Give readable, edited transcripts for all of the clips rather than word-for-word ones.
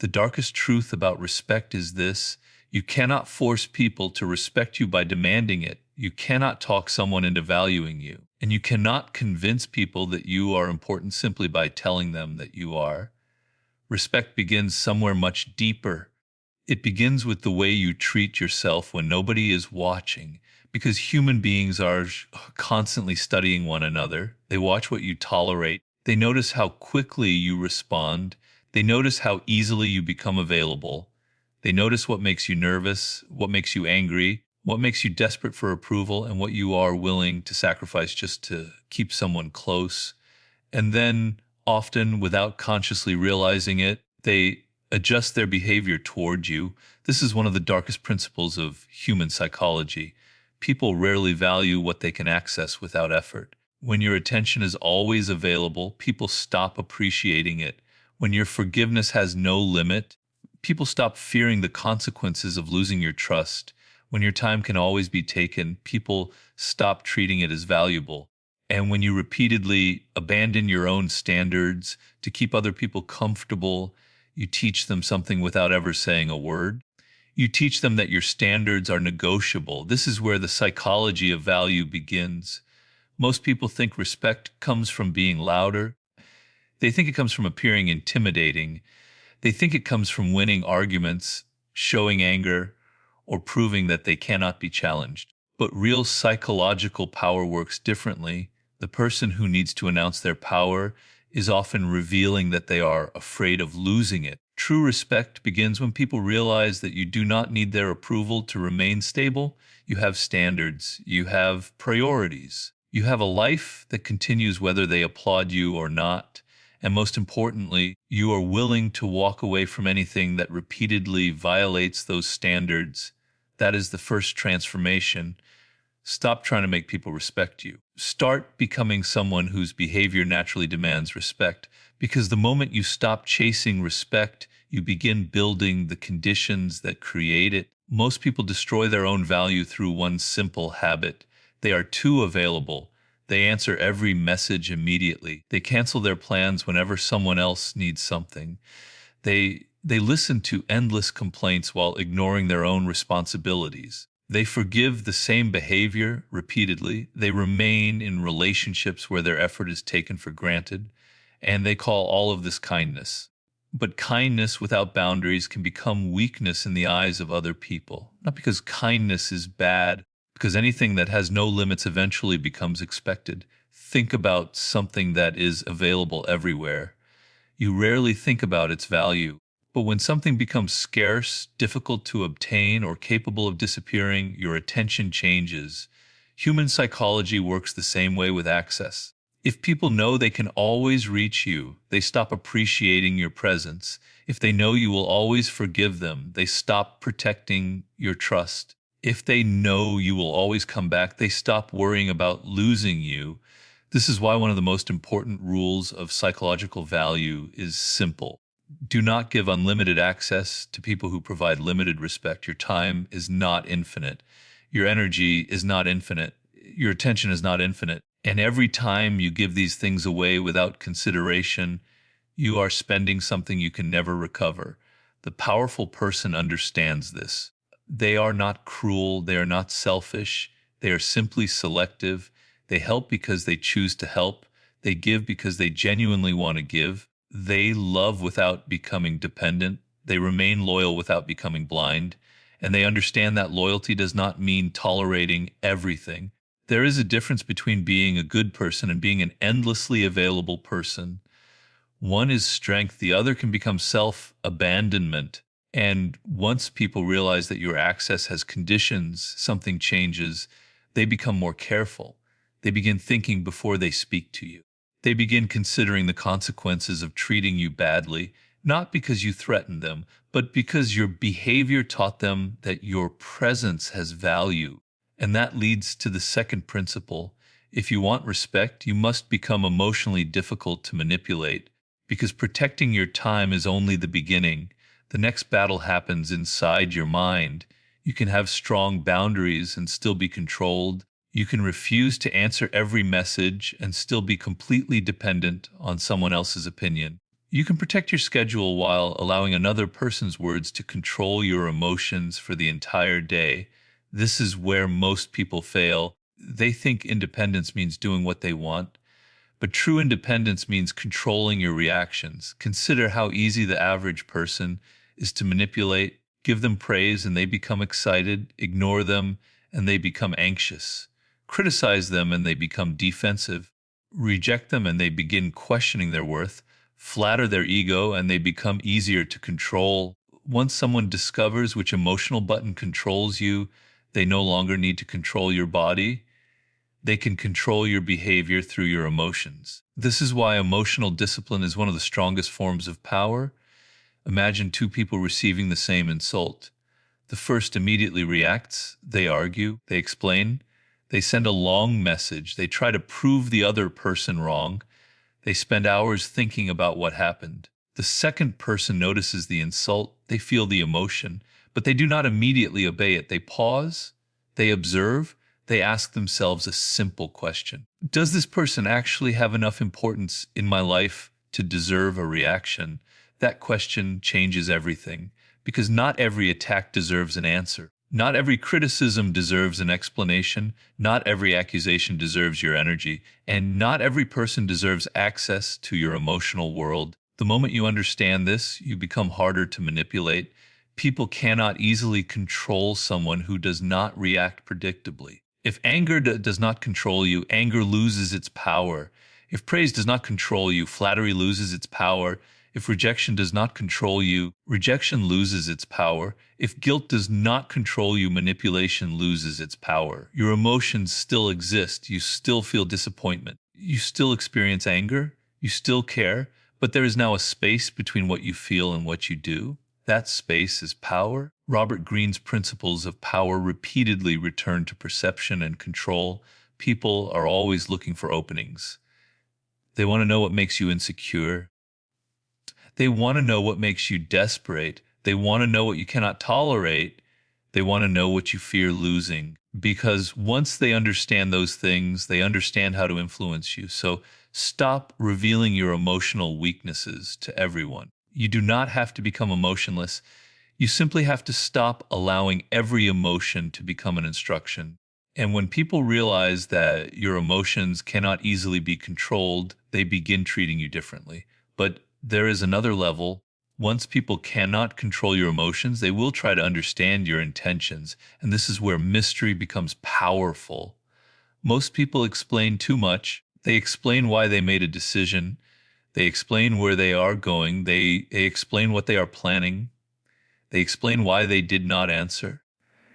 The darkest truth about respect is this: you cannot force people to respect you by demanding it. You cannot talk someone into valuing you. And you cannot convince people that you are important simply by telling them that you are. Respect begins somewhere much deeper. It begins with the way you treat yourself when nobody is watching, because human beings are constantly studying one another. They watch what you tolerate. They notice how quickly you respond. They notice how easily you become available. They notice what makes you nervous, what makes you angry, what makes you desperate for approval, and what you are willing to sacrifice just to keep someone close. And then, often without consciously realizing it, they adjust their behavior toward you. This is one of the darkest principles of human psychology. People rarely value what they can access without effort. When your attention is always available, people stop appreciating it. When your forgiveness has no limit, people stop fearing the consequences of losing your trust. When your time can always be taken, people stop treating it as valuable. And when you repeatedly abandon your own standards to keep other people comfortable, you teach them something without ever saying a word. You teach them that your standards are negotiable. This is where the psychology of value begins. Most people think respect comes from being louder. They think it comes from appearing intimidating. They think it comes from winning arguments, showing anger, or proving that they cannot be challenged. But real psychological power works differently. The person who needs to announce their power is often revealing that they are afraid of losing it. True respect begins when people realize that you do not need their approval to remain stable. You have standards, you have priorities, you have a life that continues whether they applaud you or not. And most importantly, you are willing to walk away from anything that repeatedly violates those standards. That is the first transformation. Stop trying to make people respect you. Start becoming someone whose behavior naturally demands respect, because the moment you stop chasing respect, you begin building the conditions that create it. Most people destroy their own value through one simple habit. They are too available. They answer every message immediately. They cancel their plans whenever someone else needs something. They listen to endless complaints while ignoring their own responsibilities. They forgive the same behavior repeatedly. They remain in relationships where their effort is taken for granted, and they call all of this kindness. But kindness without boundaries can become weakness in the eyes of other people. Not because kindness is bad, because anything that has no limits eventually becomes expected. Think about something that is available everywhere. You rarely think about its value. But when something becomes scarce, difficult to obtain, or capable of disappearing, your attention changes. Human psychology works the same way with access. If people know they can always reach you, they stop appreciating your presence. If they know you will always forgive them, they stop protecting your trust. If they know you will always come back, they stop worrying about losing you. This is why one of the most important rules of psychological value is simple. Do not give unlimited access to people who provide limited respect. Your time is not infinite. Your energy is not infinite. Your attention is not infinite. And every time you give these things away without consideration, you are spending something you can never recover. The powerful person understands this. They are not cruel. They are not selfish. They are simply selective. They help because they choose to help. They give because they genuinely want to give. They love without becoming dependent. They remain loyal without becoming blind. And they understand that loyalty does not mean tolerating everything. There is a difference between being a good person and being an endlessly available person. One is strength, the other can become self-abandonment. And once people realize that your access has conditions, something changes. They become more careful. They begin thinking before they speak to you. They begin considering the consequences of treating you badly, not because you threatened them, but because your behavior taught them that your presence has value. And that leads to the second principle. If you want respect, you must become emotionally difficult to manipulate, because protecting your time is only the beginning. The next battle happens inside your mind. You can have strong boundaries and still be controlled. You can refuse to answer every message and still be completely dependent on someone else's opinion. You can protect your schedule while allowing another person's words to control your emotions for the entire day. This is where most people fail. They think independence means doing what they want, but true independence means controlling your reactions. Consider how easy the average person is to manipulate. Give them praise and they become excited, ignore them and they become anxious, criticize them and they become defensive, reject them and they begin questioning their worth, flatter their ego and they become easier to control. Once someone discovers which emotional button controls you, they no longer need to control your body. They can control your behavior through your emotions. This is why emotional discipline is one of the strongest forms of power. Imagine two people receiving the same insult. The first immediately reacts, they argue, they explain, they send a long message, they try to prove the other person wrong, they spend hours thinking about what happened. The second person notices the insult, they feel the emotion, but they do not immediately obey it. They pause, they observe, they ask themselves a simple question. Does this person actually have enough importance in my life to deserve a reaction? That question changes everything, because not every attack deserves an answer. Not every criticism deserves an explanation. Not every accusation deserves your energy. And not every person deserves access to your emotional world. The moment you understand this, you become harder to manipulate. People cannot easily control someone who does not react predictably. If anger does not control you, anger loses its power. If praise does not control you, flattery loses its power. If rejection does not control you, rejection loses its power. If guilt does not control you, manipulation loses its power. Your emotions still exist. You still feel disappointment. You still experience anger. You still care. But there is now a space between what you feel and what you do. That space is power. Robert Greene's principles of power repeatedly return to perception and control. People are always looking for openings. They want to know what makes you insecure. They want to know what makes you desperate. They want to know what you cannot tolerate. They want to know what you fear losing. Because once they understand those things, they understand how to influence you. So stop revealing your emotional weaknesses to everyone. You do not have to become emotionless. You simply have to stop allowing every emotion to become an instruction. And when people realize that your emotions cannot easily be controlled, they begin treating you differently. But there is another level. Once people cannot control your emotions, they will try to understand your intentions. And this is where mystery becomes powerful. Most people explain too much. They explain why they made a decision. They explain where they are going. They explain what they are planning. They explain why they did not answer.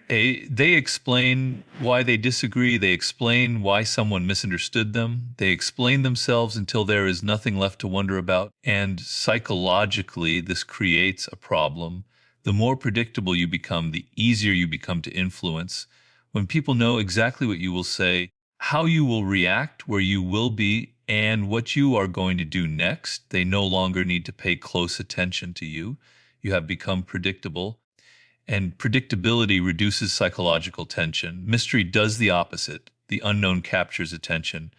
They explain why they disagree. They explain why someone misunderstood them. They explain themselves until there is nothing left to wonder about. And psychologically, this creates a problem. The more predictable you become, the easier you become to influence. When people know exactly what you will say, how you will react, where you will be, and what you are going to do next, they no longer need to pay close attention to you. You have become predictable. And predictability reduces psychological tension. Mystery does the opposite. The unknown captures attention.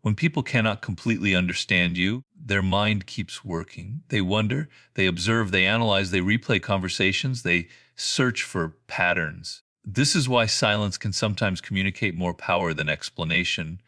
When people cannot completely understand you, their mind keeps working. They wonder, they observe, they analyze, they replay conversations, they search for patterns. This is why silence can sometimes communicate more power than explanation.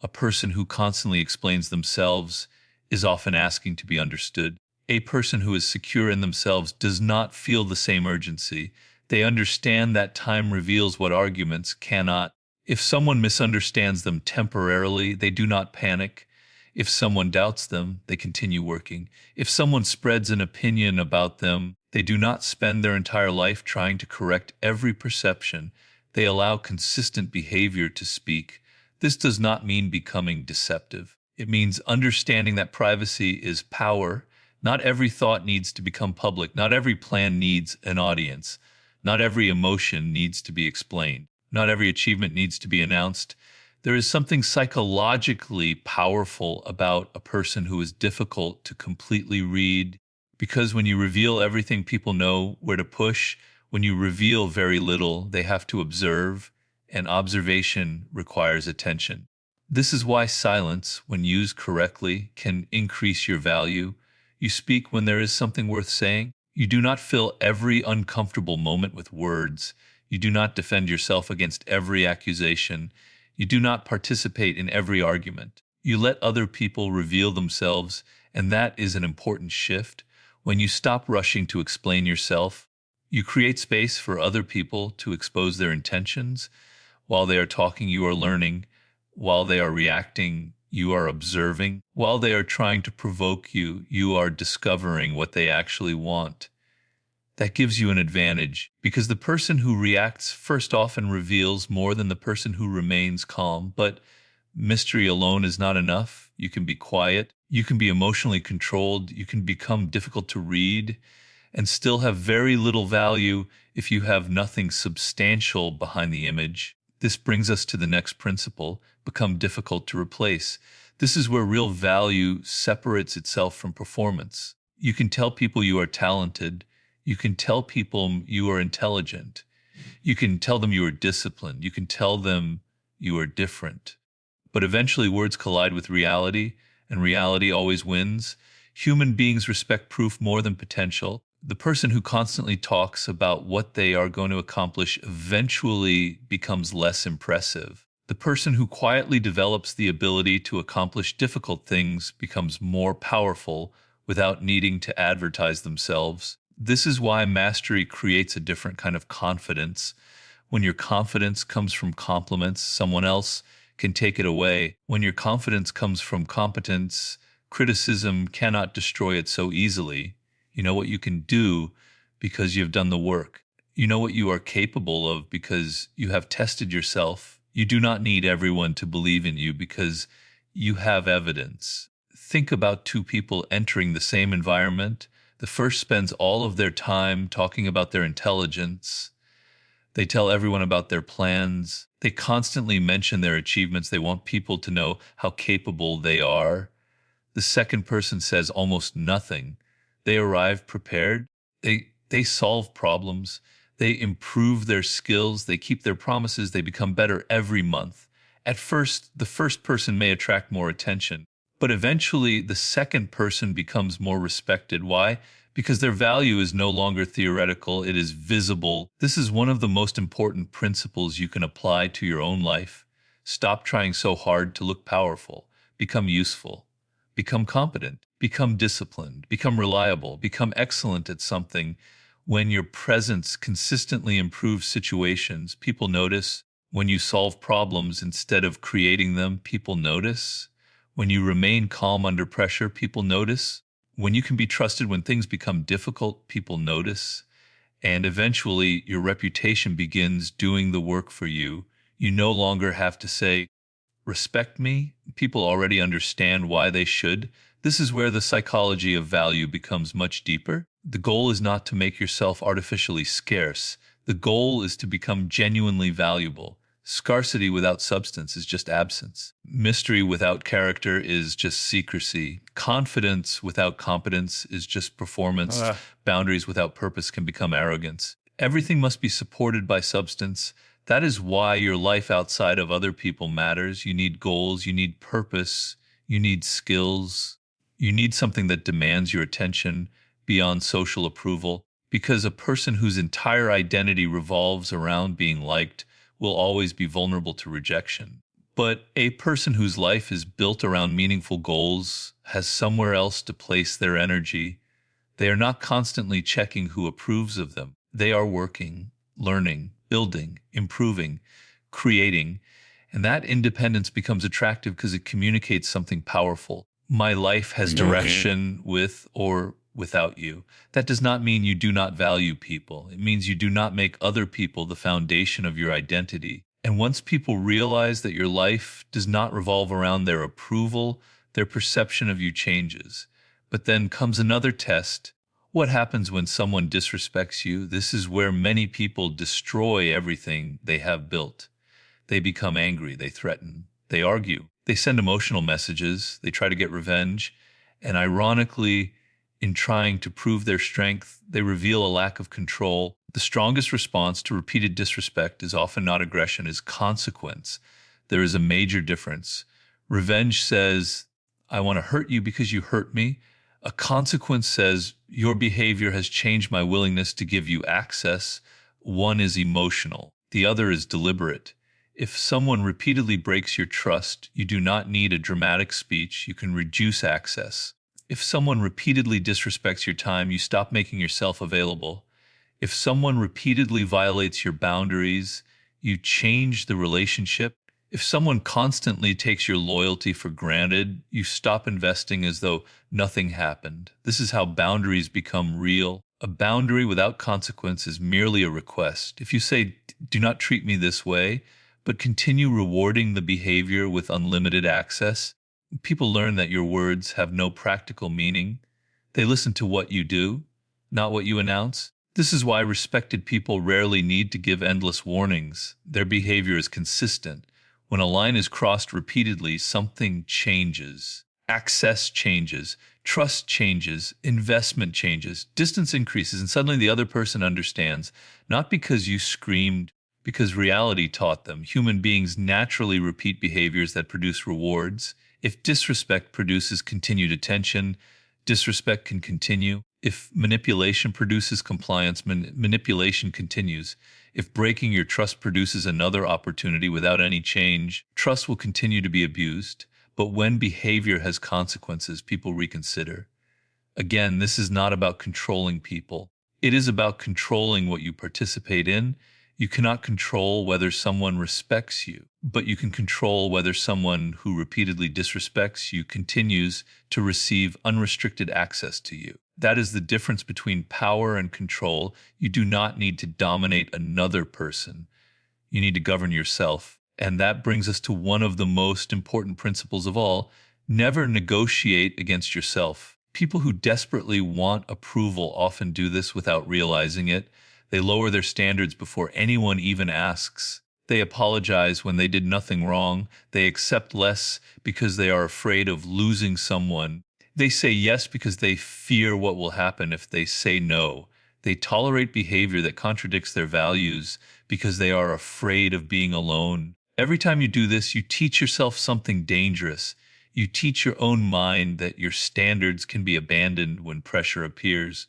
A person who constantly explains themselves is often asking to be understood. A person who is secure in themselves does not feel the same urgency. They understand that time reveals what arguments cannot. If someone misunderstands them temporarily, they do not panic. If someone doubts them, they continue working. If someone spreads an opinion about them, they do not spend their entire life trying to correct every perception. They allow consistent behavior to speak. This does not mean becoming deceptive. It means understanding that privacy is power. Not every thought needs to become public. Not every plan needs an audience. Not every emotion needs to be explained. Not every achievement needs to be announced. There is something psychologically powerful about a person who is difficult to completely read, because when you reveal everything, people know where to push. When you reveal very little, they have to observe, and observation requires attention. This is why silence, when used correctly, can increase your value. You speak when there is something worth saying. You do not fill every uncomfortable moment with words. You do not defend yourself against every accusation. You do not participate in every argument. You let other people reveal themselves, and that is an important shift. When you stop rushing to explain yourself, you create space for other people to expose their intentions. While they are talking, you are learning. While they are reacting, you are observing. While they are trying to provoke you, you are discovering what they actually want. That gives you an advantage because the person who reacts first often reveals more than the person who remains calm. But mystery alone is not enough. You can be quiet, you can be emotionally controlled, you can become difficult to read, and still have very little value if you have nothing substantial behind the image. This brings us to the next principle: become difficult to replace. This is where real value separates itself from performance. You can tell people you are talented. You can tell people you are intelligent. You can tell them you are disciplined. You can tell them you are different. But eventually words collide with reality, and reality always wins. Human beings respect proof more than potential. The person who constantly talks about what they are going to accomplish eventually becomes less impressive. The person who quietly develops the ability to accomplish difficult things becomes more powerful without needing to advertise themselves. This is why mastery creates a different kind of confidence. When your confidence comes from compliments, someone else can take it away. When your confidence comes from competence, criticism cannot destroy it so easily. You know what you can do because you've done the work. You know what you are capable of because you have tested yourself. You do not need everyone to believe in you because you have evidence. Think about two people entering the same environment. The first spends all of their time talking about their intelligence. They tell everyone about their plans. They constantly mention their achievements. They want people to know how capable they are. The second person says almost nothing. They arrive prepared. They solve problems. They improve their skills. They keep their promises. They become better every month. At first, the first person may attract more attention, but eventually the second person becomes more respected. Why? Because their value is no longer theoretical, it is visible. This is one of the most important principles you can apply to your own life. Stop trying so hard to look powerful. Become useful. Become competent. Become disciplined. Become reliable. Become excellent at something. When your presence consistently improves situations, people notice. When you solve problems instead of creating them, people notice. When you remain calm under pressure, people notice. When you can be trusted when things become difficult, people notice. And eventually, your reputation begins doing the work for you. You no longer have to say, respect me. People already understand why they should. This is where the psychology of value becomes much deeper. The goal is not to make yourself artificially scarce. The goal is to become genuinely valuable. Scarcity without substance is just absence. Mystery without character is just secrecy. Confidence without competence is just performance. Boundaries without purpose can become arrogance. Everything must be supported by substance. That is why your life outside of other people matters. You need goals, you need purpose, you need skills, you need something that demands your attention beyond social approval. Because a person whose entire identity revolves around being liked will always be vulnerable to rejection. But a person whose life is built around meaningful goals has somewhere else to place their energy. They are not constantly checking who approves of them. They are working, learning, building, improving, creating. And that independence becomes attractive because it communicates something powerful. My life has direction with or without you. That does not mean you do not value people. It means you do not make other people the foundation of your identity. And once people realize that your life does not revolve around their approval, their perception of you changes. But then comes another test. What happens when someone disrespects you? This is where many people destroy everything they have built. They become angry, they threaten, they argue, they send emotional messages, they try to get revenge, and ironically, in trying to prove their strength, they reveal a lack of control. The strongest response to repeated disrespect is often not aggression, is consequence. There is a major difference. Revenge says, I want to hurt you because you hurt me. A consequence says, your behavior has changed my willingness to give you access. One is emotional, the other is deliberate. If someone repeatedly breaks your trust, you do not need a dramatic speech, you can reduce access. If someone repeatedly disrespects your time, you stop making yourself available. If someone repeatedly violates your boundaries, you change the relationship. If someone constantly takes your loyalty for granted, you stop investing as though nothing happened. This is how boundaries become real. A boundary without consequence is merely a request. If you say, do not treat me this way, but continue rewarding the behavior with unlimited access, people learn that your words have no practical meaning. They listen to what you do, not what you announce. This is why respected people rarely need to give endless warnings. Their behavior is consistent. When a line is crossed repeatedly, something changes. Access changes, trust changes, investment changes, distance increases, and suddenly the other person understands, not because you screamed, because reality taught them. Human beings naturally repeat behaviors that produce rewards. If disrespect produces continued attention, disrespect can continue. If manipulation produces compliance, manipulation continues. If breaking your trust produces another opportunity without any change, trust will continue to be abused. But when behavior has consequences, people reconsider. Again, this is not about controlling people. It is about controlling what you participate in. You cannot control whether someone respects you, but you can control whether someone who repeatedly disrespects you continues to receive unrestricted access to you. That is the difference between power and control. You do not need to dominate another person. You need to govern yourself. And that brings us to one of the most important principles of all. Never negotiate against yourself. People who desperately want approval often do this without realizing it. They lower their standards before anyone even asks. They apologize when they did nothing wrong. They accept less because they are afraid of losing someone. They say yes because they fear what will happen if they say no. They tolerate behavior that contradicts their values because they are afraid of being alone. Every time you do this, you teach yourself something dangerous. You teach your own mind that your standards can be abandoned when pressure appears.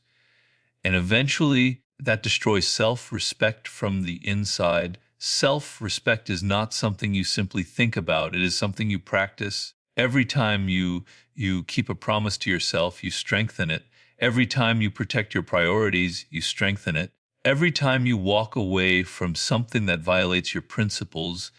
And eventually, that destroys self-respect from the inside. Self-respect is not something you simply think about. It is something you practice. Every time you keep a promise to yourself, you strengthen it. Every time you protect your priorities, you strengthen it. Every time you walk away from something that violates your principles,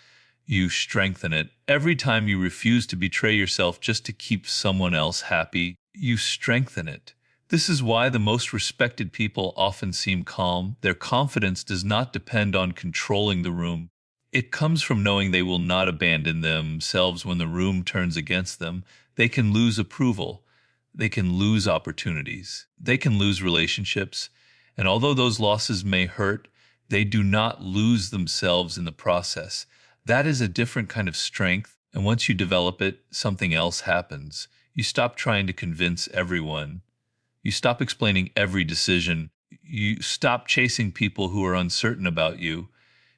you strengthen it. Every time you refuse to betray yourself just to keep someone else happy, you strengthen it. This is why the most respected people often seem calm. Their confidence does not depend on controlling the room. It comes from knowing they will not abandon themselves when the room turns against them. They can lose approval. They can lose opportunities. They can lose relationships. And although those losses may hurt, they do not lose themselves in the process. That is a different kind of strength. And once you develop it, something else happens. You stop trying to convince everyone. You stop explaining every decision. You stop chasing people who are uncertain about you.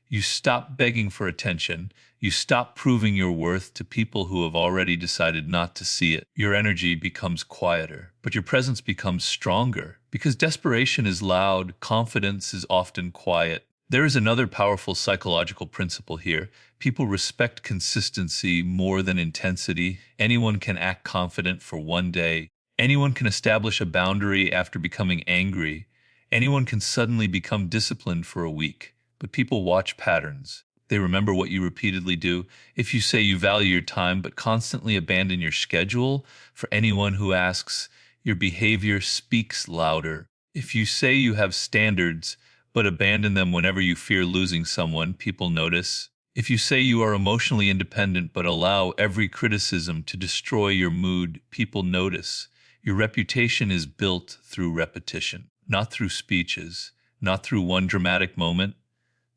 You stop begging for attention. You stop proving your worth to people who have already decided not to see it. Your energy becomes quieter, but your presence becomes stronger. Because desperation is loud, confidence is often quiet. There is another powerful psychological principle here. People respect consistency more than intensity. Anyone can act confident for one day. Anyone can establish a boundary after becoming angry. Anyone can suddenly become disciplined for a week. But people watch patterns. They remember what you repeatedly do. If you say you value your time but constantly abandon your schedule, for anyone who asks, your behavior speaks louder. If you say you have standards but abandon them whenever you fear losing someone, people notice. If you say you are emotionally independent but allow every criticism to destroy your mood, people notice. Your reputation is built through repetition, not through speeches, not through one dramatic moment,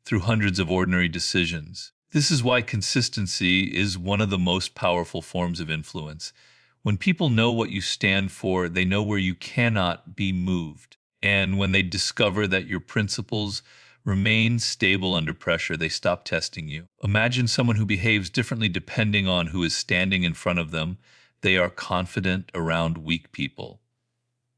through hundreds of ordinary decisions. This is why consistency is one of the most powerful forms of influence. When people know what you stand for, they know where you cannot be moved. And when they discover that your principles remain stable under pressure, they stop testing you. Imagine someone who behaves differently depending on who is standing in front of them. They are confident around weak people.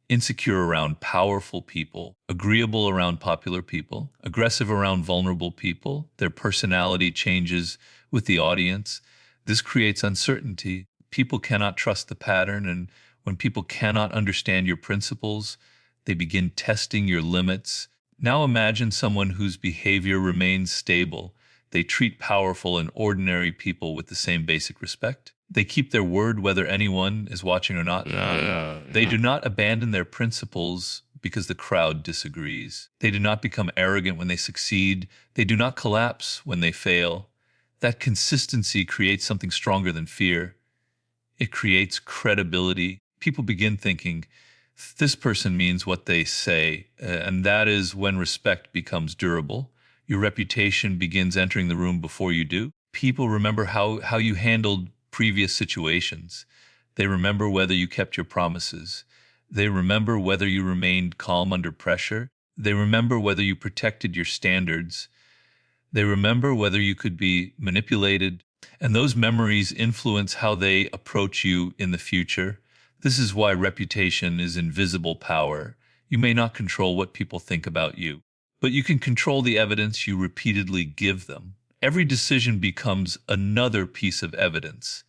insecure around powerful people, agreeable around popular people, aggressive around vulnerable people. Their personality changes with the audience. This creates uncertainty. People cannot trust the pattern, and when people cannot understand your principles, they begin testing your limits. Now imagine someone whose behavior remains stable. They treat powerful and ordinary people with the same basic respect. They keep their word whether anyone is watching or not. They do not abandon their principles because the crowd disagrees. They do not become arrogant when they succeed. They do not collapse when they fail. That consistency creates something stronger than fear. It creates credibility. People begin thinking, this person means what they say, and that is when respect becomes durable. Your reputation begins entering the room before you do. People remember how you handled previous situations. They remember whether you kept your promises. They remember whether you remained calm under pressure. They remember whether you protected your standards. They remember whether you could be manipulated, and those memories influence how they approach you in the future. This is why reputation is invisible power. You may not control what people think about you, but you can control the evidence you repeatedly give them. Every decision becomes another piece of evidence.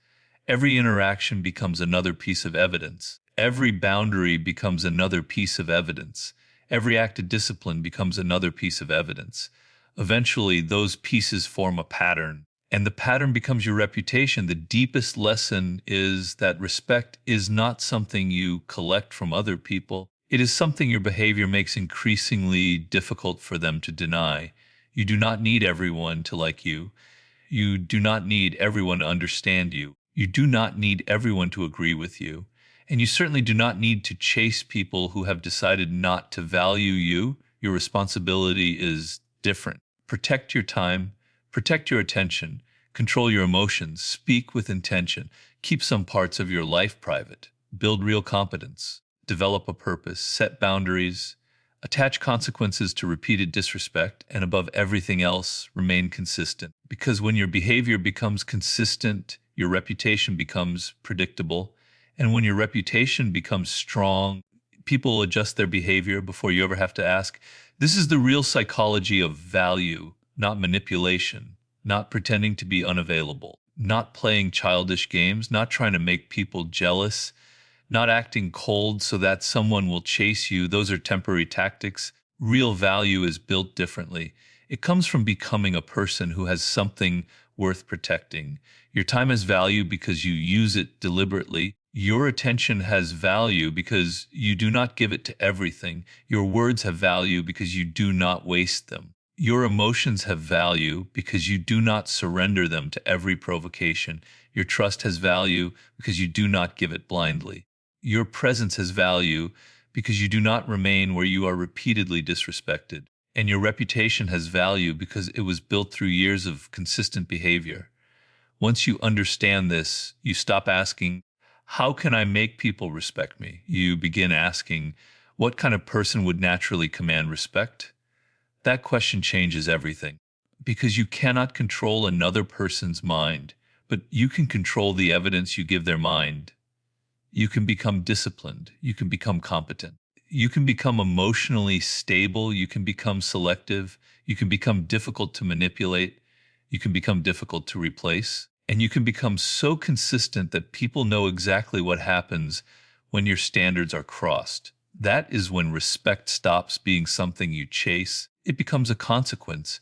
Every interaction becomes another piece of evidence. Every boundary becomes another piece of evidence. Every act of discipline becomes another piece of evidence. Eventually, those pieces form a pattern, and the pattern becomes your reputation. The deepest lesson is that respect is not something you collect from other people. It is something your behavior makes increasingly difficult for them to deny. You do not need everyone to like you. You do not need everyone to understand you. You do not need everyone to agree with you. And you certainly do not need to chase people who have decided not to value you. Your responsibility is different. Protect your time, protect your attention, control your emotions, speak with intention, keep some parts of your life private, build real competence, develop a purpose, set boundaries, attach consequences to repeated disrespect, and above everything else, remain consistent. Because when your behavior becomes consistent, your reputation becomes predictable. And when your reputation becomes strong, people adjust their behavior before you ever have to ask. This is the real psychology of value, not manipulation, not pretending to be unavailable, not playing childish games, not trying to make people jealous, not acting cold so that someone will chase you. Those are temporary tactics. Real value is built differently. It comes from becoming a person who has something worth protecting. Your time has value because you use it deliberately. Your attention has value because you do not give it to everything. Your words have value because you do not waste them. Your emotions have value because you do not surrender them to every provocation. Your trust has value because you do not give it blindly. Your presence has value because you do not remain where you are repeatedly disrespected. And your reputation has value because it was built through years of consistent behavior. Once you understand this, you stop asking, how can I make people respect me? You begin asking, what kind of person would naturally command respect? That question changes everything, because you cannot control another person's mind, but you can control the evidence you give their mind. You can become disciplined. You can become competent. You can become emotionally stable. You can become selective. You can become difficult to manipulate. You can become difficult to replace. And you can become so consistent that people know exactly what happens when your standards are crossed. That is when respect stops being something you chase. It becomes a consequence.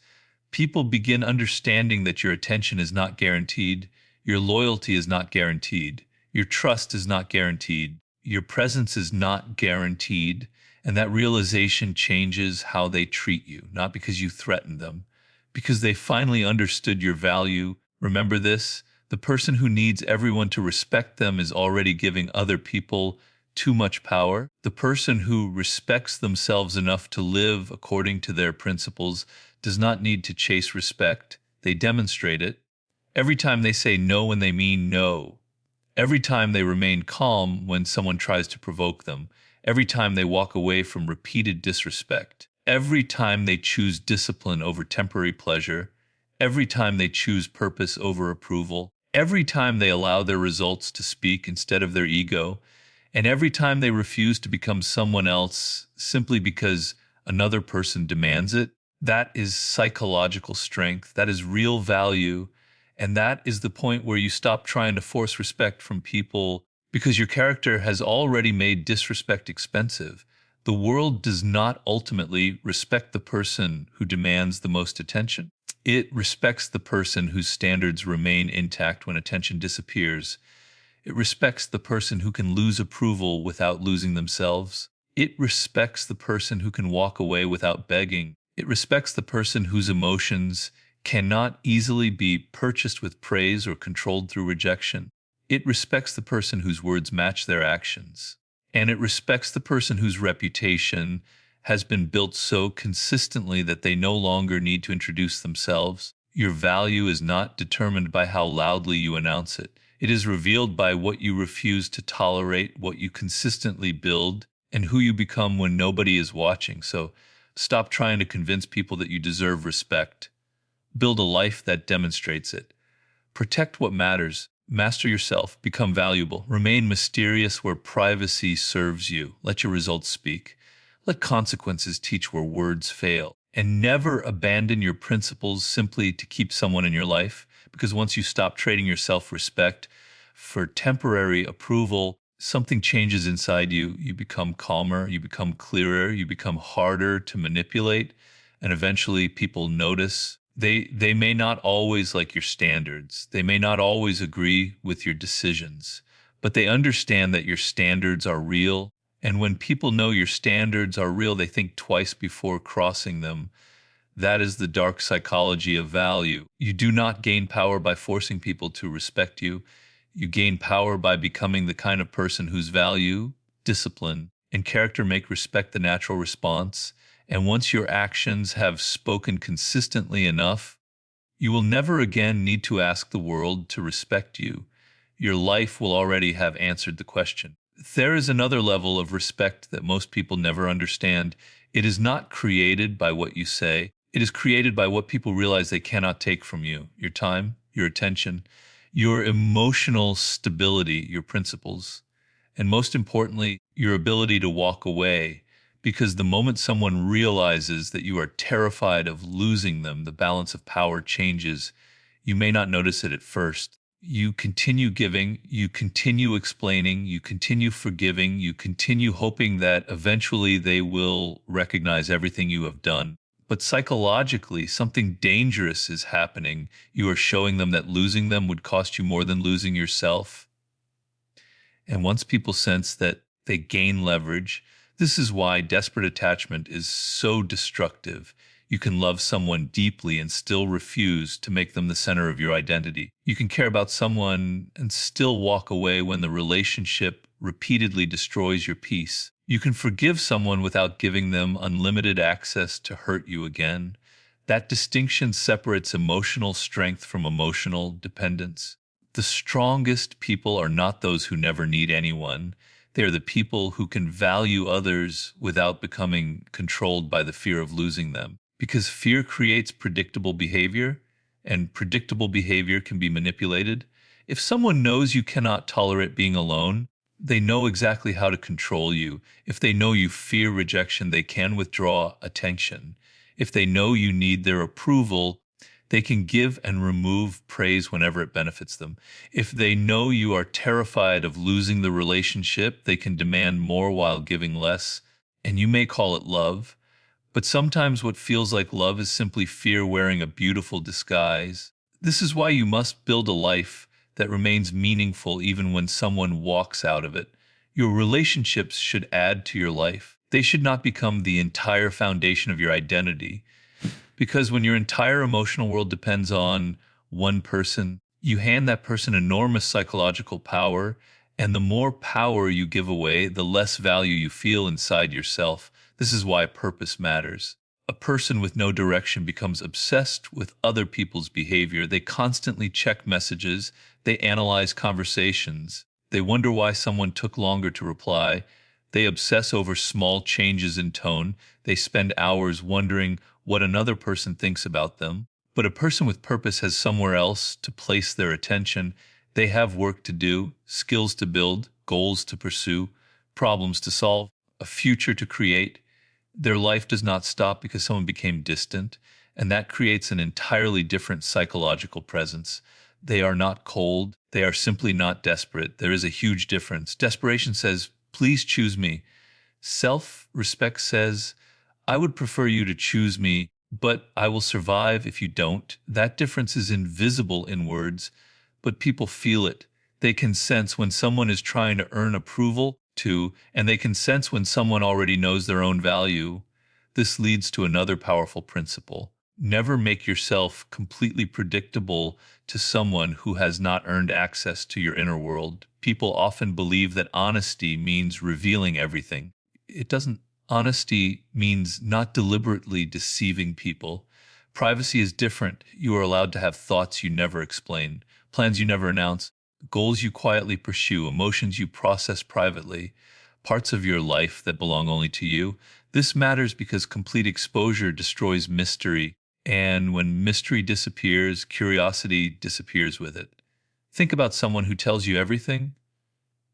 People begin understanding that your attention is not guaranteed. Your loyalty is not guaranteed. Your trust is not guaranteed. Your presence is not guaranteed. And that realization changes how they treat you, not because you threatened them, because they finally understood your value. Remember this: the person who needs everyone to respect them is already giving other people too much power. The person who respects themselves enough to live according to their principles does not need to chase respect. They demonstrate it. Every time they say no when they mean no. Every time they remain calm when someone tries to provoke them. Every time they walk away from repeated disrespect. Every time they choose discipline over temporary pleasure. Every time they choose purpose over approval. Every time they allow their results to speak instead of their ego. And every time they refuse to become someone else simply because another person demands it, that is psychological strength. That is real value. And that is the point where you stop trying to force respect from people because your character has already made disrespect expensive. The world does not ultimately respect the person who demands the most attention. It respects the person whose standards remain intact when attention disappears. It respects the person who can lose approval without losing themselves. It respects the person who can walk away without begging. It respects the person whose emotions cannot easily be purchased with praise or controlled through rejection. It respects the person whose words match their actions. And it respects the person whose reputation has been built so consistently that they no longer need to introduce themselves. Your value is not determined by how loudly you announce it. It is revealed by what you refuse to tolerate, what you consistently build, and who you become when nobody is watching. So stop trying to convince people that you deserve respect. Build a life that demonstrates it. Protect what matters. Master yourself. Become valuable. Remain mysterious where privacy serves you. Let your results speak. Let consequences teach where words fail. And never abandon your principles simply to keep someone in your life, because once you stop trading your self-respect for temporary approval, something changes inside you. You become calmer, you become clearer, you become harder to manipulate, and eventually people notice. They may not always like your standards. They may not always agree with your decisions, but they understand that your standards are real. And when people know your standards are real, they think twice before crossing them. That is the dark psychology of value. You do not gain power by forcing people to respect you. You gain power by becoming the kind of person whose value, discipline, and character make respect the natural response. And once your actions have spoken consistently enough, you will never again need to ask the world to respect you. Your life will already have answered the question. There is another level of respect that most people never understand. It is not created by what you say. It is created by what people realize they cannot take from you: your time, your attention, your emotional stability, your principles, and most importantly, your ability to walk away. Because the moment someone realizes that you are terrified of losing them, the balance of power changes. You may not notice it at first. You continue giving, you continue explaining, you continue forgiving, you continue hoping that eventually they will recognize everything you have done. But psychologically, something dangerous is happening. You are showing them that losing them would cost you more than losing yourself. And once people sense that they gain leverage, this is why desperate attachment is so destructive. You can love someone deeply and still refuse to make them the center of your identity. You can care about someone and still walk away when the relationship repeatedly destroys your peace. You can forgive someone without giving them unlimited access to hurt you again. That distinction separates emotional strength from emotional dependence. The strongest people are not those who never need anyone. They are the people who can value others without becoming controlled by the fear of losing them. Because fear creates predictable behavior, and predictable behavior can be manipulated. If someone knows you cannot tolerate being alone, they know exactly how to control you. If they know you fear rejection, they can withdraw attention. If they know you need their approval, they can give and remove praise whenever it benefits them. If they know you are terrified of losing the relationship, they can demand more while giving less. And you may call it love, but sometimes what feels like love is simply fear wearing a beautiful disguise. This is why you must build a life that remains meaningful even when someone walks out of it. Your relationships should add to your life. They should not become the entire foundation of your identity. Because when your entire emotional world depends on one person, you hand that person enormous psychological power, and the more power you give away, the less value you feel inside yourself. This is why purpose matters. A person with no direction becomes obsessed with other people's behavior. They constantly check messages, they analyze conversations, they wonder why someone took longer to reply. They obsess over small changes in tone. They spend hours wondering what another person thinks about them. But a person with purpose has somewhere else to place their attention. They have work to do, skills to build, goals to pursue. problems to solve, a future to create. Their life does not stop because someone became distant, and that creates an entirely different psychological presence. They are not cold. They are simply not desperate. There is a huge difference. Desperation says, please choose me. Self-respect says, I would prefer you to choose me, but I will survive if you don't. That difference is invisible in words, but people feel it. They can sense when someone is trying to earn approval too, and they can sense when someone already knows their own value. This leads to another powerful principle. Never make yourself completely predictable to someone who has not earned access to your inner world. People often believe that honesty means revealing everything. It doesn't. Honesty means not deliberately deceiving people. Privacy is different. You are allowed to have thoughts you never explain, plans you never announce, goals you quietly pursue, emotions you process privately, parts of your life that belong only to you. This matters because complete exposure destroys mystery, and when mystery disappears, curiosity disappears with it. Think about someone who tells you everything.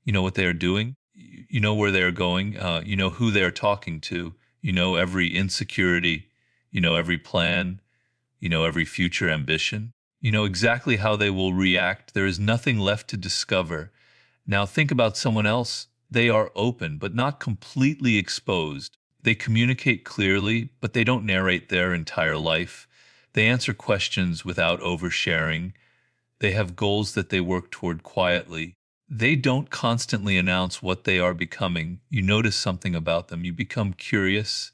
You know what they are doing. You know where they are going. You know who they are talking to. You know every insecurity. You know every plan. You know every future ambition. You know exactly how they will react. There is nothing left to discover. Now think about someone else. They are open, but not completely exposed. They communicate clearly, but they don't narrate their entire life. They answer questions without oversharing. They have goals that they work toward quietly. They don't constantly announce what they are becoming. You notice something about them. You become curious,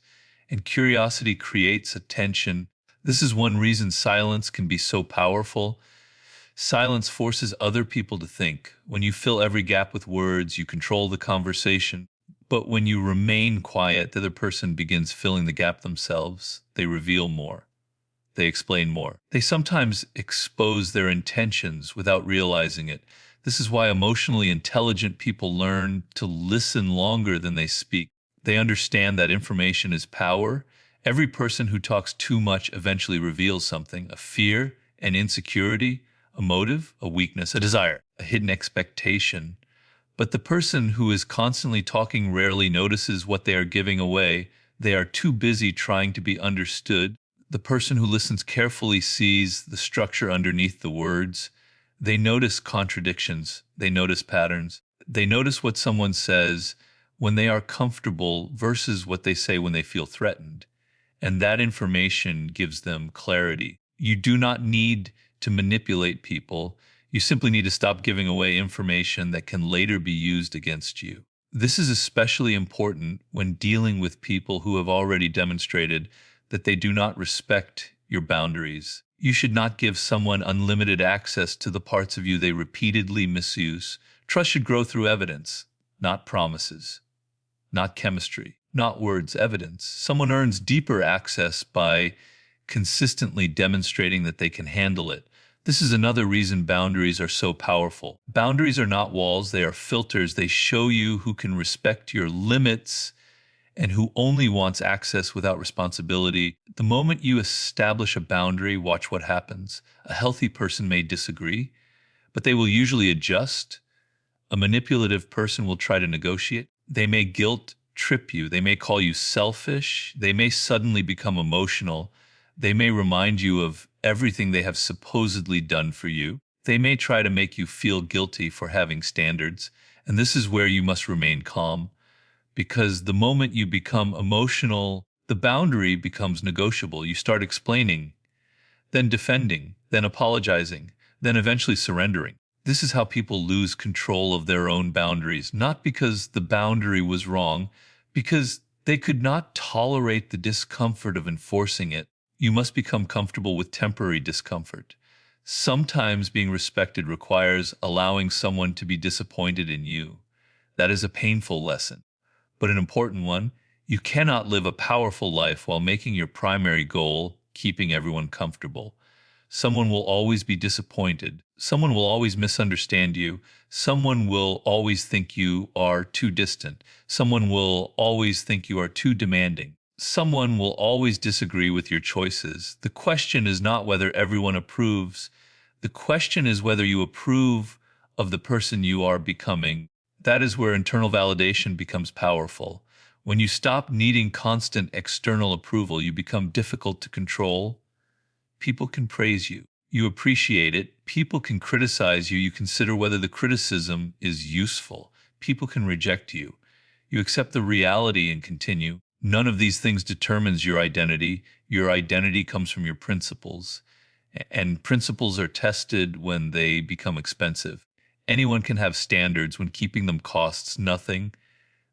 and curiosity creates attention. This is one reason silence can be so powerful. Silence forces other people to think. When you fill every gap with words, you control the conversation. But when you remain quiet, the other person begins filling the gap themselves. They reveal more. They explain more. They sometimes expose their intentions without realizing it. This is why emotionally intelligent people learn to listen longer than they speak. They understand that information is power. Every person who talks too much eventually reveals something, a fear, an insecurity, a motive, a weakness, a desire, a hidden expectation. But the person who is constantly talking rarely notices what they are giving away. They are too busy trying to be understood. The person who listens carefully sees the structure underneath the words. They notice contradictions. They notice patterns. They notice what someone says when they are comfortable versus what they say when they feel threatened. And that information gives them clarity. You do not need to manipulate people. You simply need to stop giving away information that can later be used against you. This is especially important when dealing with people who have already demonstrated that they do not respect your boundaries. You should not give someone unlimited access to the parts of you they repeatedly misuse. Trust should grow through evidence, not promises, not chemistry, not words, evidence. Someone earns deeper access by consistently demonstrating that they can handle it. This is another reason boundaries are so powerful. Boundaries are not walls, they are filters. They show you who can respect your limits and who only wants access without responsibility. The moment you establish a boundary, watch what happens. A healthy person may disagree, but they will usually adjust. A manipulative person will try to negotiate. They may guilt trip you. They may call you selfish. They may suddenly become emotional. They may remind you of everything they have supposedly done for you. They may try to make you feel guilty for having standards. And this is where you must remain calm, because the moment you become emotional, the boundary becomes negotiable. You start explaining, then defending, then apologizing, then eventually surrendering. This is how people lose control of their own boundaries, not because the boundary was wrong, because they could not tolerate the discomfort of enforcing it. You must become comfortable with temporary discomfort. Sometimes being respected requires allowing someone to be disappointed in you. That is a painful lesson, but an important one. You cannot live a powerful life while making your primary goal keeping everyone comfortable. Someone will always be disappointed. Someone will always misunderstand you. Someone will always think you are too distant. Someone will always think you are too demanding. Someone will always disagree with your choices. The question is not whether everyone approves. The question is whether you approve of the person you are becoming. That is where internal validation becomes powerful. When you stop needing constant external approval, you become difficult to control. People can praise you. You appreciate it. People can criticize you. You consider whether the criticism is useful. People can reject you. You accept the reality and continue. None of these things determines your identity. Your identity comes from your principles. And principles are tested when they become expensive. Anyone can have standards when keeping them costs nothing.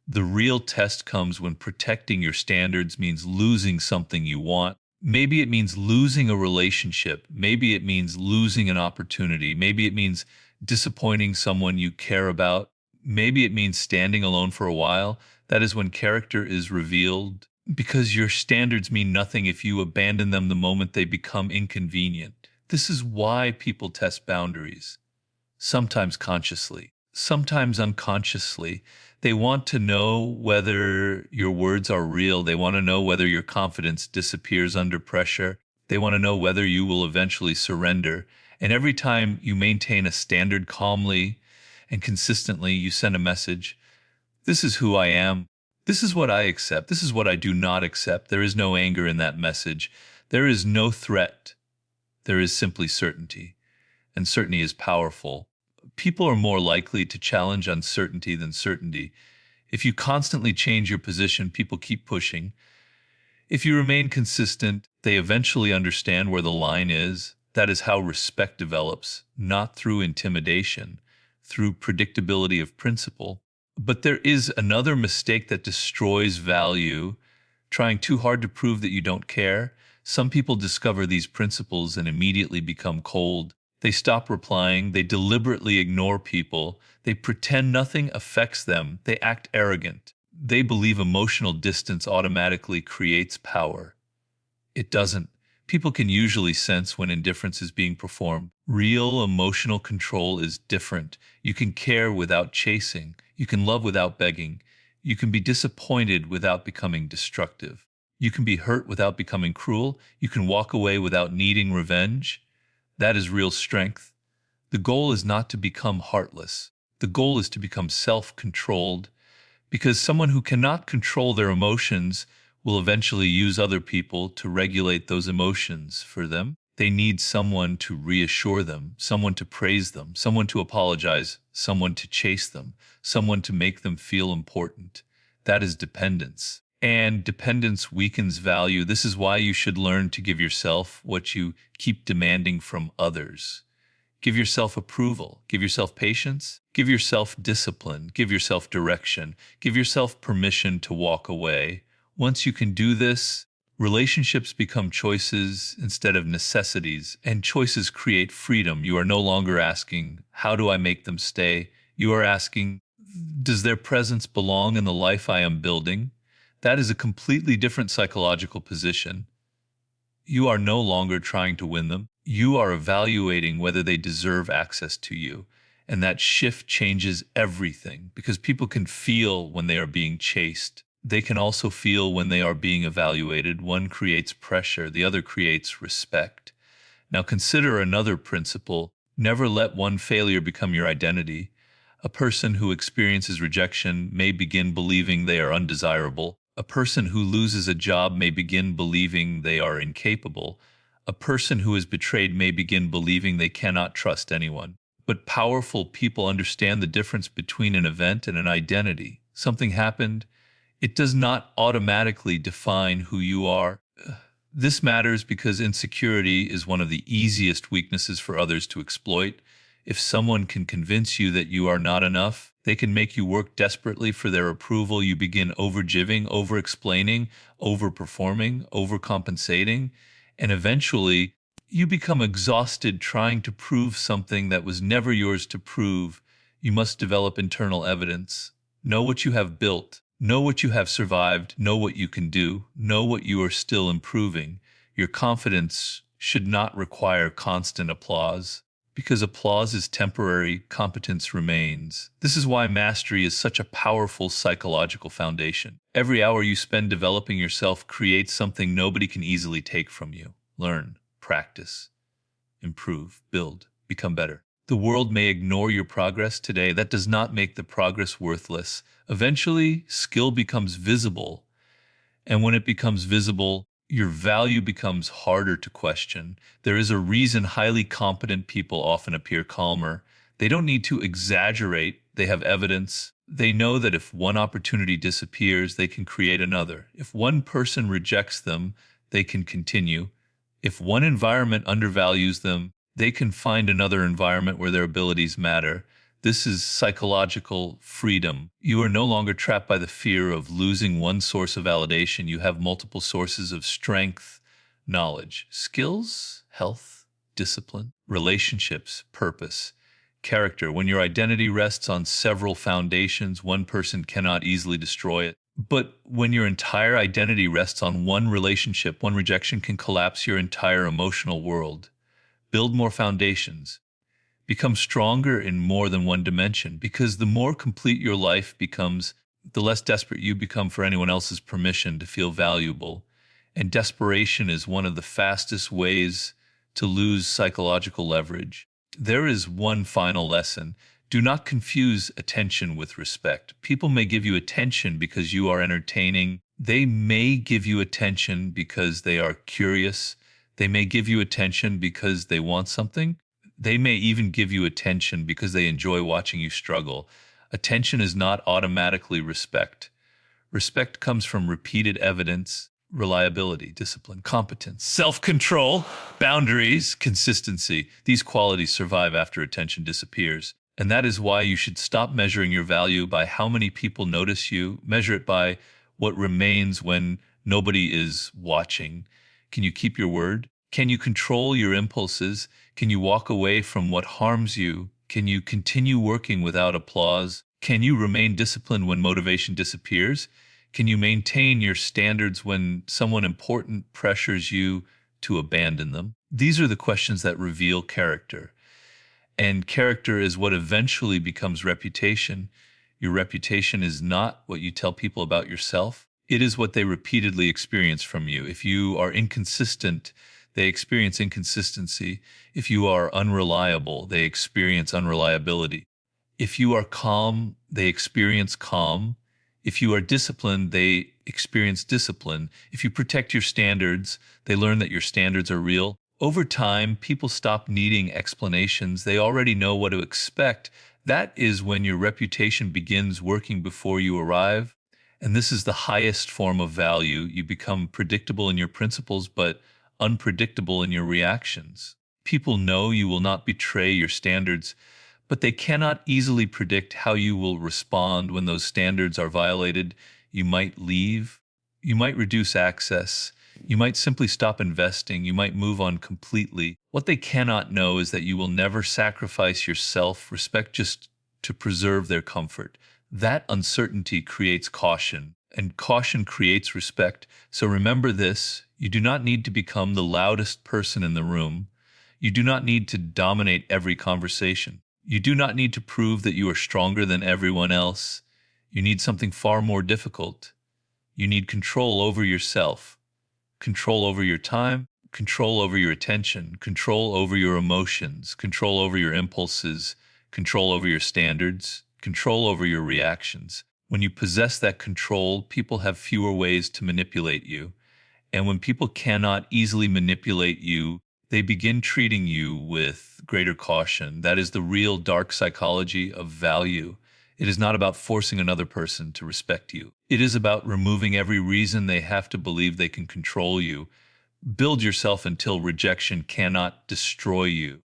The real test comes when protecting your standards means losing something you want. Maybe it means losing a relationship. Maybe it means losing an opportunity. Maybe it means disappointing someone you care about. Maybe it means standing alone for a while. That is when character is revealed, because your standards mean nothing if you abandon them the moment they become inconvenient. This is why people test boundaries, sometimes consciously, sometimes unconsciously. They want to know whether your words are real. They want to know whether your confidence disappears under pressure. They want to know whether you will eventually surrender. And every time you maintain a standard calmly and consistently, you send a message. This is who I am. This is what I accept. This is what I do not accept. There is no anger in that message. There is no threat. There is simply certainty. And certainty is powerful. People are more likely to challenge uncertainty than certainty. If you constantly change your position, people keep pushing. If you remain consistent, they eventually understand where the line is. That is how respect develops, not through intimidation, through predictability of principle. But there is another mistake that destroys value: trying too hard to prove that you don't care. Some people discover these principles and immediately become cold. They stop replying. They deliberately ignore people. They pretend nothing affects them. They act arrogant. They believe emotional distance automatically creates power. It doesn't. People can usually sense when indifference is being performed. Real emotional control is different. You can care without chasing. You can love without begging. You can be disappointed without becoming destructive. You can be hurt without becoming cruel. You can walk away without needing revenge. That is real strength. The goal is not to become heartless. The goal is to become self-controlled, because someone who cannot control their emotions will eventually use other people to regulate those emotions for them. They need someone to reassure them, someone to praise them, someone to apologize, someone to chase them, someone to make them feel important. That is dependence. And dependence weakens value. This is why you should learn to give yourself what you keep demanding from others. Give yourself approval. Give yourself patience. Give yourself discipline. Give yourself direction. Give yourself permission to walk away. Once you can do this, relationships become choices instead of necessities, and choices create freedom. You are no longer asking, how do I make them stay? You are asking, does their presence belong in the life I am building? That is a completely different psychological position. You are no longer trying to win them. You are evaluating whether they deserve access to you. And that shift changes everything, because people can feel when they are being chased. They can also feel when they are being evaluated. One creates pressure, the other creates respect. Now consider another principle. Never let one failure become your identity. A person who experiences rejection may begin believing they are undesirable. A person who loses a job may begin believing they are incapable. A person who is betrayed may begin believing they cannot trust anyone. But powerful people understand the difference between an event and an identity. Something happened. It does not automatically define who you are. This matters because insecurity is one of the easiest weaknesses for others to exploit. If someone can convince you that you are not enough, they can make you work desperately for their approval. You begin overgiving, over-explaining, over-performing, overcompensating, and eventually you become exhausted trying to prove something that was never yours to prove. You must develop internal evidence. Know what you have built. Know what you have survived. Know what you can do. Know what you are still improving. Your confidence should not require constant applause, because applause is temporary, competence remains. This is why mastery is such a powerful psychological foundation. Every hour you spend developing yourself creates something nobody can easily take from you. Learn, practice, improve, build, become better. The world may ignore your progress today. That does not make the progress worthless. Eventually, skill becomes visible. And when it becomes visible, your value becomes harder to question. There is a reason highly competent people often appear calmer. They don't need to exaggerate, they have evidence. They know that if one opportunity disappears, they can create another. If one person rejects them, they can continue. If one environment undervalues them, they can find another environment where their abilities matter. This is psychological freedom. You are no longer trapped by the fear of losing one source of validation. You have multiple sources of strength, knowledge, skills, health, discipline, relationships, purpose, character. When your identity rests on several foundations, one person cannot easily destroy it. But when your entire identity rests on one relationship, one rejection can collapse your entire emotional world. Build more foundations. Become stronger in more than one dimension, because the more complete your life becomes, the less desperate you become for anyone else's permission to feel valuable. And desperation is one of the fastest ways to lose psychological leverage. There is one final lesson. Do not confuse attention with respect. People may give you attention because you are entertaining. They may give you attention because they are curious. They may give you attention because they want something. They may even give you attention because they enjoy watching you struggle. Attention is not automatically respect. Respect comes from repeated evidence, reliability, discipline, competence, self-control, boundaries, consistency. These qualities survive after attention disappears. And that is why you should stop measuring your value by how many people notice you. Measure it by what remains when nobody is watching. Can you keep your word? Can you control your impulses? Can you walk away from what harms you? Can you continue working without applause? Can you remain disciplined when motivation disappears? Can you maintain your standards when someone important pressures you to abandon them? These are the questions that reveal character. And character is what eventually becomes reputation. Your reputation is not what you tell people about yourself. It is what they repeatedly experience from you. If you are inconsistent, they experience inconsistency. If you are unreliable, they experience unreliability. If you are calm, they experience calm. If you are disciplined, they experience discipline. If you protect your standards, they learn that your standards are real. Over time, people stop needing explanations. They already know what to expect. That is when your reputation begins working before you arrive. And this is the highest form of value. You become predictable in your principles, but unpredictable in your reactions. People know you will not betray your standards, but they cannot easily predict how you will respond when those standards are violated. You might leave, you might reduce access, you might simply stop investing, you might move on completely. What they cannot know is that you will never sacrifice your self-respect just to preserve their comfort. That uncertainty creates caution, and caution creates respect. So remember this: you do not need to become the loudest person in the room. You do not need to dominate every conversation. You do not need to prove that you are stronger than everyone else. You need something far more difficult. You need control over yourself, control over your time, control over your attention, control over your emotions, control over your impulses, control over your standards, control over your reactions. When you possess that control, people have fewer ways to manipulate you. And when people cannot easily manipulate you, they begin treating you with greater caution. That is the real dark psychology of value. It is not about forcing another person to respect you. It is about removing every reason they have to believe they can control you. Build yourself until rejection cannot destroy you.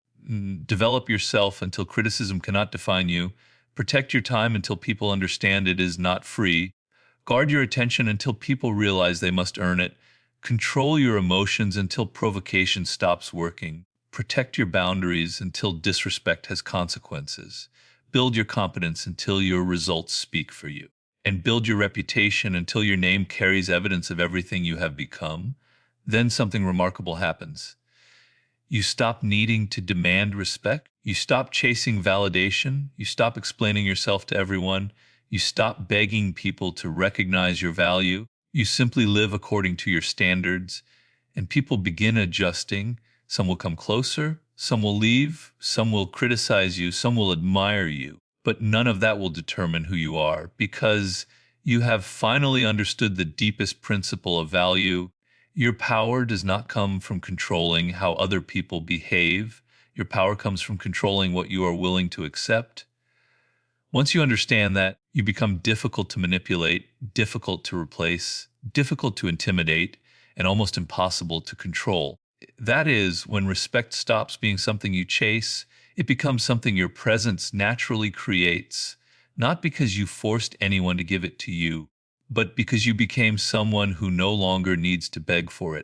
Develop yourself until criticism cannot define you. Protect your time until people understand it is not free. Guard your attention until people realize they must earn it. Control your emotions until provocation stops working. Protect your boundaries until disrespect has consequences. Build your competence until your results speak for you. And build your reputation until your name carries evidence of everything you have become. Then something remarkable happens. You stop needing to demand respect. You stop chasing validation. You stop explaining yourself to everyone. You stop begging people to recognize your value. You simply live according to your standards, and people begin adjusting. Some will come closer, Some will leave, some will criticize you, some will admire you, but none of that will determine who you are because you have finally understood the deepest principle of value. Your power does not come from controlling how other people behave. Your power comes from controlling what you are willing to accept. Once you understand that, you become difficult to manipulate, difficult to replace, difficult to intimidate, and almost impossible to control. That is, when respect stops being something you chase, it becomes something your presence naturally creates, not because you forced anyone to give it to you, but because you became someone who no longer needs to beg for it.